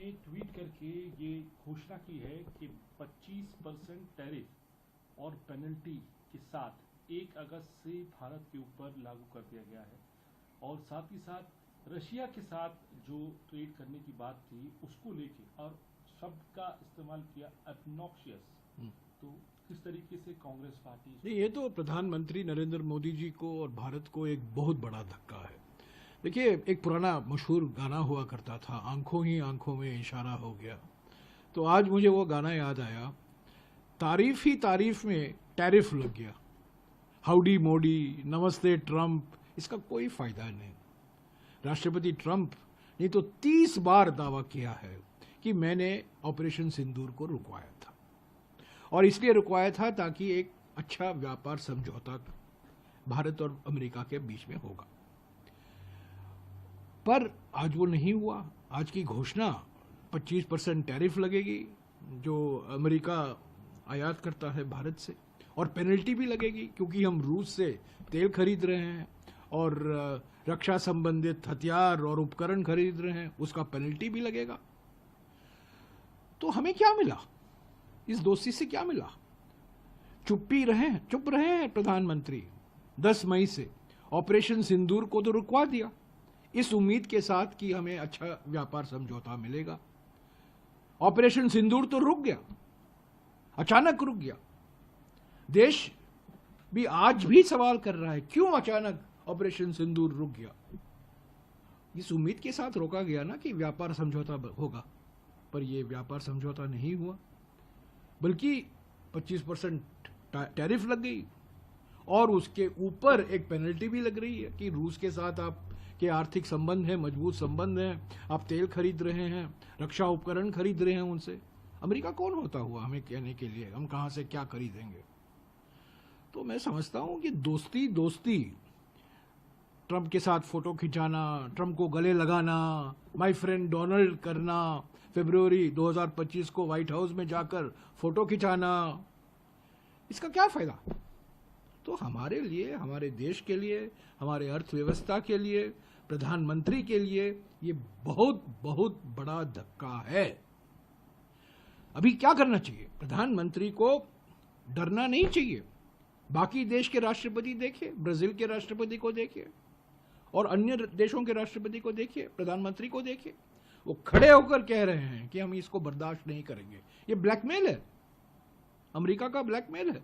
ने ट्वीट करके ये घोषणा की है कि 25% टैरिफ और पेनल्टी के साथ 1 अगस्त से भारत के ऊपर लागू कर दिया गया है। और साथ ही साथ रशिया के साथ जो ट्रेड करने की बात थी उसको लेके और शब्द का इस्तेमाल किया obnoxious। तो किस तरीके से कांग्रेस पार्टी नहीं, ये तो प्रधानमंत्री नरेंद्र मोदी जी को और भारत को एक बहुत बड़ा धक्का है। देखिए, एक पुराना मशहूर गाना हुआ करता था, आंखों ही आंखों में इशारा हो गया। तो आज मुझे वो गाना याद आया, तारीफ ही तारीफ में टैरिफ लग गया। हाउडी मोडी, नमस्ते ट्रंप, इसका कोई फायदा नहीं। राष्ट्रपति ट्रंप ने तो 30 बार दावा किया है कि मैंने ऑपरेशन सिंदूर को रुकवाया था, और इसलिए रुकवाया था ताकि एक अच्छा व्यापार समझौता भारत और अमेरिका के बीच में होगा। पर आज वो नहीं हुआ। आज की घोषणा 25% टैरिफ लगेगी जो अमेरिका आयात करता है भारत से, और पेनल्टी भी लगेगी क्योंकि हम रूस से तेल खरीद रहे हैं और रक्षा संबंधित हथियार और उपकरण खरीद रहे हैं, उसका पेनल्टी भी लगेगा। तो हमें क्या मिला? इस दोस्ती से क्या मिला? चुप रहे हैं प्रधानमंत्री। 10 मई से ऑपरेशन सिंदूर को तो रुकवा दिया इस उम्मीद के साथ कि हमें अच्छा व्यापार समझौता मिलेगा। ऑपरेशन सिंदूर तो रुक गया, अचानक रुक गया। देश भी आज भी सवाल कर रहा है क्यों अचानक ऑपरेशन सिंदूर रुक गया। इस उम्मीद के साथ रोका गया ना कि व्यापार समझौता होगा, पर यह व्यापार समझौता नहीं हुआ, बल्कि 25% टैरिफ लग गई और उसके ऊपर एक पेनल्टी भी लग रही है कि रूस के साथ आप के आर्थिक संबंध है, मजबूत संबंध है, आप तेल खरीद रहे हैं, रक्षा उपकरण खरीद रहे हैं उनसे। अमेरिका कौन होता हुआ हमें कहने के लिए हम कहां से क्या खरीदेंगे? तो मैं समझता हूं कि दोस्ती ट्रंप के साथ फोटो खिंचाना, ट्रंप को गले लगाना, माय फ्रेंड डोनाल्ड करना, फरवरी 2025 को व्हाइट हाउस में जाकर फोटो खिंचाना, इसका क्या फायदा? तो हमारे लिए, हमारे देश के लिए, हमारे अर्थव्यवस्था के लिए, प्रधानमंत्री के लिए ये बहुत बहुत बड़ा धक्का है। अभी क्या करना चाहिए? प्रधानमंत्री को डरना नहीं चाहिए। बाकी देश के राष्ट्रपति देखिए, ब्राजील के राष्ट्रपति को देखिए और अन्य देशों के राष्ट्रपति को देखिए, प्रधानमंत्री को देखिए, वो खड़े होकर कह रहे हैं कि हम इसको बर्दाश्त नहीं करेंगे। ये ब्लैकमेल है, अमेरिका का ब्लैकमेल है।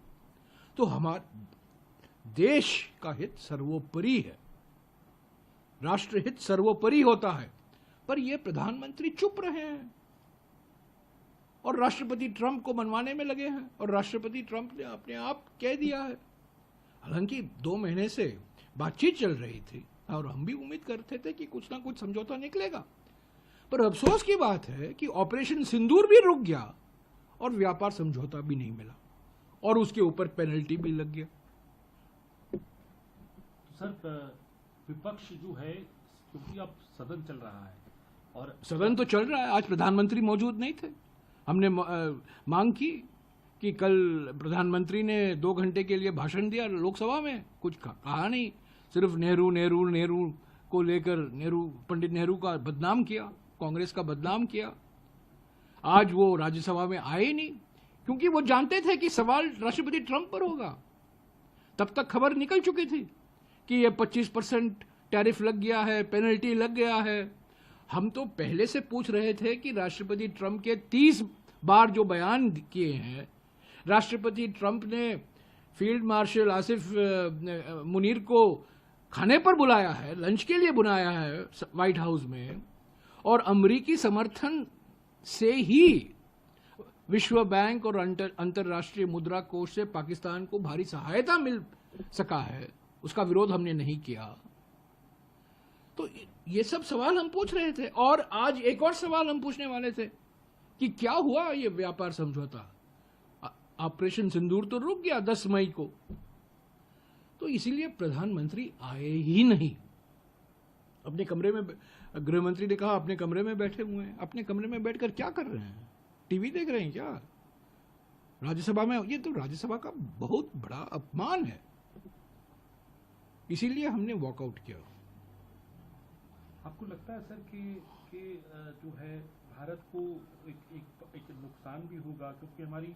तो हमारे देश का हित सर्वोपरि है, राष्ट्रहित सर्वोपरि होता है, पर यह प्रधानमंत्री चुप रहे हैं और राष्ट्रपति ट्रंप को मनवाने में लगे हैं। और राष्ट्रपति ट्रंप ने अपने आप कह दिया है, हालांकि 2 महीने से बातचीत चल रही थी और हम भी उम्मीद करते थे कि कुछ ना कुछ समझौता निकलेगा, पर अफसोस की बात है कि ऑपरेशन सिंदूर भी रुक गया और व्यापार समझौता भी नहीं मिला और उसके ऊपर पेनल्टी भी लग गया। सर, विपक्ष जो है, क्योंकि अब सदन चल रहा है और सदन तो चल रहा है, आज प्रधानमंत्री मौजूद नहीं थे। हमने मांग की कि कल प्रधानमंत्री ने 2 घंटे के लिए भाषण दिया लोकसभा में, कुछ कहा नहीं, सिर्फ नेहरू को लेकर पंडित नेहरू का बदनाम किया, कांग्रेस का बदनाम किया। आज वो राज्यसभा में आए ही नहीं क्योंकि वो जानते थे कि सवाल राष्ट्रपति ट्रंप पर होगा। तब तक खबर निकल चुकी थी कि ये 25% टैरिफ लग गया है, पेनल्टी लग गया है। हम तो पहले से पूछ रहे थे कि राष्ट्रपति ट्रंप के 30 बार जो बयान किए हैं, राष्ट्रपति ट्रंप ने फील्ड मार्शल आसिफ मुनीर को खाने पर बुलाया है, लंच के लिए बुलाया है व्हाइट हाउस में, और अमेरिकी समर्थन से ही विश्व बैंक और अंतर्राष्ट्रीय मुद्रा कोष से पाकिस्तान को भारी सहायता मिल सका है, उसका विरोध हमने नहीं किया। तो ये सब सवाल हम पूछ रहे थे और आज एक और सवाल हम पूछने वाले थे कि क्या हुआ ये व्यापार समझौता। ऑपरेशन सिंदूर तो रुक गया 10 मई को, तो इसीलिए प्रधानमंत्री आए ही नहीं। अपने कमरे में, गृह मंत्री ने कहा अपने कमरे में बैठे हुए हैं। अपने कमरे में बैठकर क्या कर रहे हैं? टीवी देख रहे हैं क्या? राज्यसभा में, ये तो राज्यसभा का बहुत बड़ा अपमान है, इसीलिए हमने वॉकआउट किया। आपको लगता है सर कि जो है भारत को एक नुकसान भी होगा, क्योंकि हमारी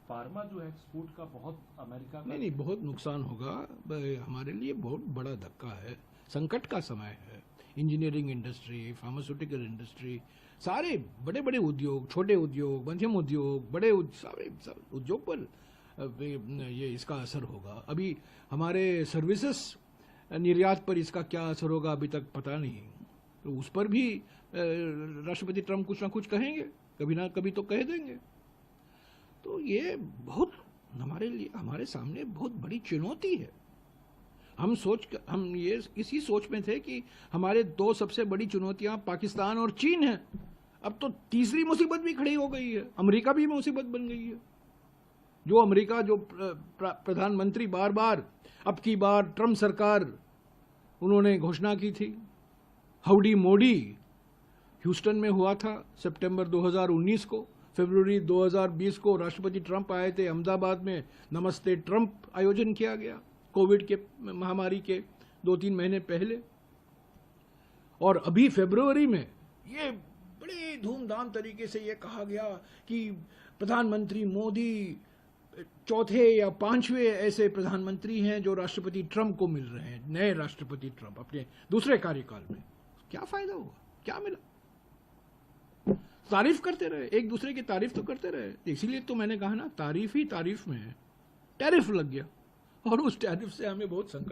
फार्मा जो है एक्सपोर्ट का बहुत अमेरिका का नहीं, बहुत नुकसान होगा। हमारे लिए बहुत बड़ा धक्का है, संकट का समय है। इंजीनियरिंग इंडस्ट्री, फार्मास्यूटिकल इंडस्ट्री, सारे बड़े बड़े उद्योग, छोटे उद्योग, मध्यम उद्योग, बड़े सारे उद्योग पर ये इसका असर होगा। अभी हमारे सर्विसेज निर्यात पर इसका क्या असर होगा अभी तक पता नहीं, तो उस पर भी राष्ट्रपति ट्रंप कुछ ना कुछ कहेंगे, कभी ना कभी तो कह देंगे। तो ये बहुत हमारे लिए, हमारे सामने बहुत बड़ी चुनौती है। हम ये इसी सोच में थे कि हमारे दो सबसे बड़ी चुनौतियां पाकिस्तान और चीन है। अब तो तीसरी मुसीबत भी खड़ी हो गई है, अमेरिका भी मुसीबत बन गई है। जो अमेरिका, जो प्रधानमंत्री बार बार, अब की बार ट्रंप सरकार, उन्होंने घोषणा की थी, हाउडी मोडी ह्यूस्टन में हुआ था सितंबर 2019 को। फरवरी 2020 को राष्ट्रपति ट्रंप आए थे, अहमदाबाद में नमस्ते ट्रंप आयोजन किया गया कोविड के महामारी के 2-3 महीने पहले। और अभी फरवरी में ये बड़े धूमधाम तरीके से ये कहा गया कि प्रधानमंत्री मोदी चौथे या पांचवें ऐसे प्रधानमंत्री हैं जो राष्ट्रपति ट्रंप को मिल रहे हैं, नए राष्ट्रपति ट्रंप अपने दूसरे कार्यकाल में। क्या फायदा हुआ, क्या मिला? तारीफ करते रहे, एक दूसरे की तारीफ तो करते रहे। इसीलिए तो मैंने कहा ना, तारीफ ही तारीफ में है। टैरिफ लग गया और उस टैरिफ से हमें बहुत संकट